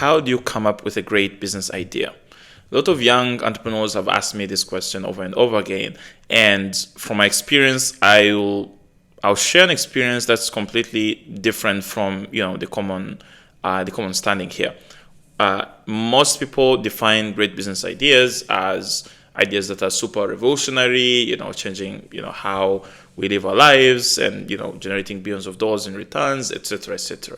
how do you come up with a great business idea? A lot of young entrepreneurs have asked me this question over and over again, and from my experience, I'll share an experience that's completely different from the common standing here. Most people define great business ideas as ideas that are super revolutionary, changing how we live our lives, and generating billions of dollars in returns, etc., etc.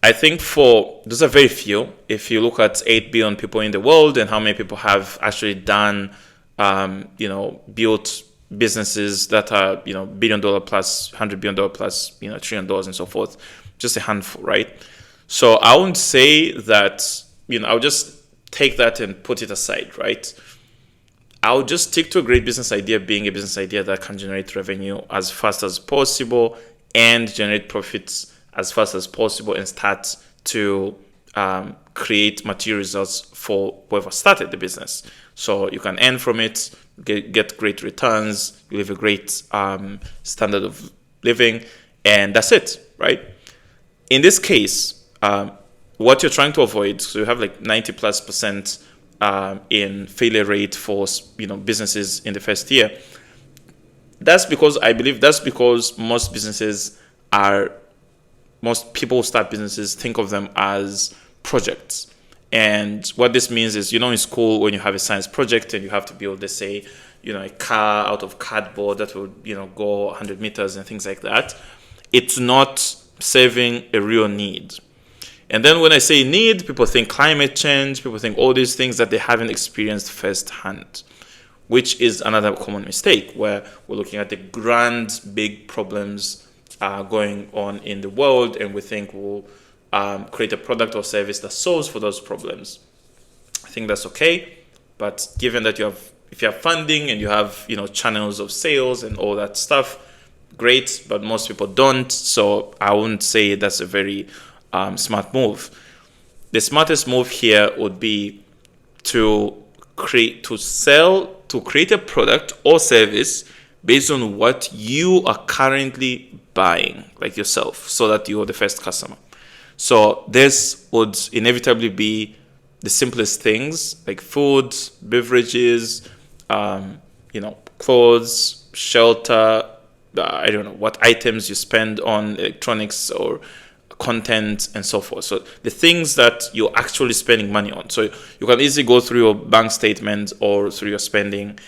I think for those are very few. If you look at 8 billion people in the world and how many people have actually done, built businesses that are, $1 billion plus, $100 billion plus, $1 trillion and so forth, just a handful, right? So I wouldn't say that, I'll just take that and put it aside, right? I'll just stick to a great business idea being a business idea that can generate revenue as fast as possible and generate profits as fast as possible and start to create material results for whoever started the business. So you can earn from it, get great returns, you live a great standard of living, and that's it, right? In this case, what you're trying to avoid, so you have like 90+% in failure rate for businesses in the first year. I believe that's because most people who start businesses think of them as projects. And what this means is, in school, when you have a science project and you have to build, let's say, a car out of cardboard that will, go 100 meters and things like that, it's not serving a real need. And then when I say need, people think climate change, people think all these things that they haven't experienced firsthand, which is another common mistake where we're looking at the grand, big problems going on in the world, and we think we'll create a product or service that solves for those problems. I think that's okay, but given that if you have funding and you have channels of sales and all that stuff, great. But most people don't, so I wouldn't say that's a very smart move. The smartest move here would be to create a product or service based on what you are currently buying, like yourself, so that you're the first customer. So this would inevitably be the simplest things like food, beverages, clothes, shelter, I don't know what items you spend on electronics or content and so forth. So the things that you're actually spending money on. So you can easily go through your bank statement or through your spending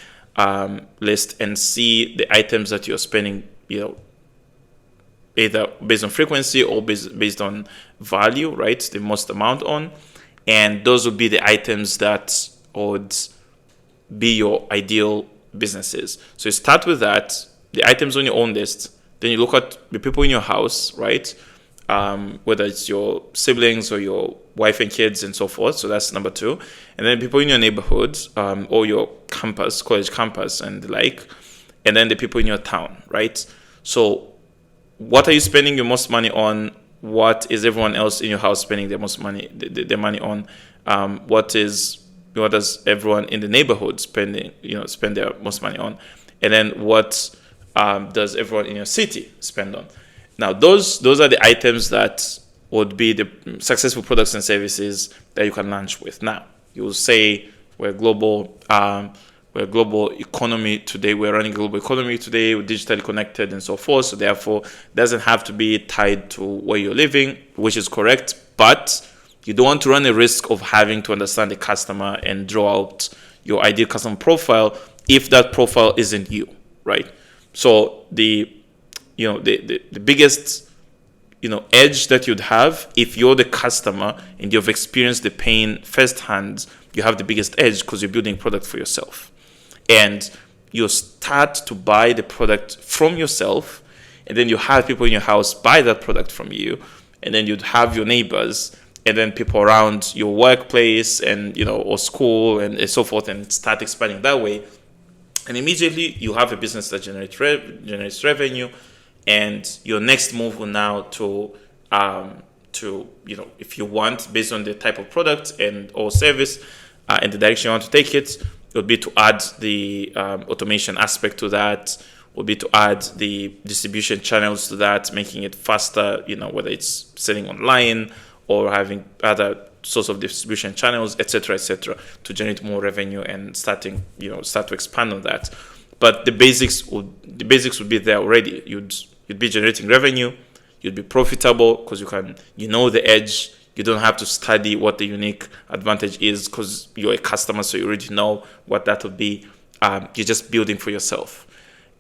list and see the items that you're spending, either based on frequency or based on value, right? The most amount on. And those would be the items that would be your ideal businesses. So you start with that, the items on your own list. Then you look at the people in your house, right? Whether it's your siblings or your wife and kids and so forth. So that's number 2. And then people in your neighborhood or your campus, college campus and the like. And then the people in your town, right? So what are you spending your most money on? What is everyone else in your house spending their most money, their money on? What does everyone in the neighborhood spend their most money on? And then what does everyone in your city spend on? Now, those are the items that would be the successful products and services that you can launch with. Now, you will say we're a global economy today. We're running a global economy today. We're digitally connected and so forth. So therefore, it doesn't have to be tied to where you're living, which is correct. But you don't want to run a risk of having to understand the customer and draw out your ideal customer profile if that profile isn't you, right? So the biggest edge that you'd have if you're the customer and you've experienced the pain firsthand, you have the biggest edge because you're building a product for yourself. And you start to buy the product from yourself, and then you have people in your house buy that product from you, and then you'd have your neighbors and then people around your workplace and or school and so forth, and start expanding that way. And immediately you have a business that generates revenue. And your next move will now to if you want, based on the type of product and or service and the direction you want to take it, would be to add the automation aspect to that, would be to add the distribution channels to that, making it faster, whether it's selling online or having other source of distribution channels, etc., to generate more revenue and start to expand on that. But the basics would be there already. You'd be generating revenue, you'd be profitable because you know the edge. You don't have to study what the unique advantage is because you're a customer, so you already know what that would be. You're just building for yourself.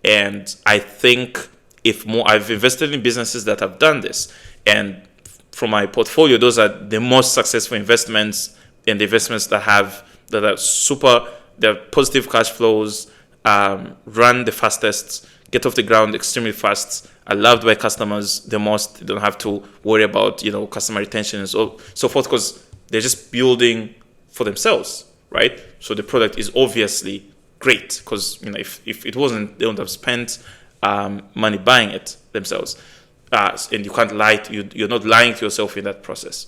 And I think I've invested in businesses that have done this. And from my portfolio, those are the most successful investments, and the investments that are they're positive cash flows, run the fastest, get off the ground extremely fast, are loved by customers the most. They don't have to worry about, customer retention and so forth, because they're just building for themselves, right? So the product is obviously great because, if it wasn't, they wouldn't have spent money buying it themselves. And you can't lie. You're not lying to yourself in that process.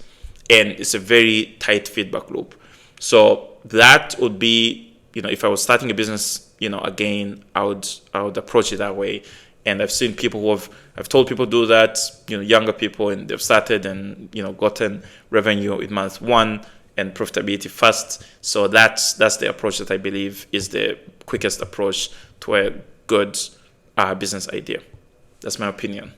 And it's a very tight feedback loop. So that would be, if I was starting a business, again, I would approach it that way. And I've seen people I've told people do that, younger people, and they've started and, gotten revenue in month one and profitability fast. So that's the approach that I believe is the quickest approach to a good business idea. That's my opinion.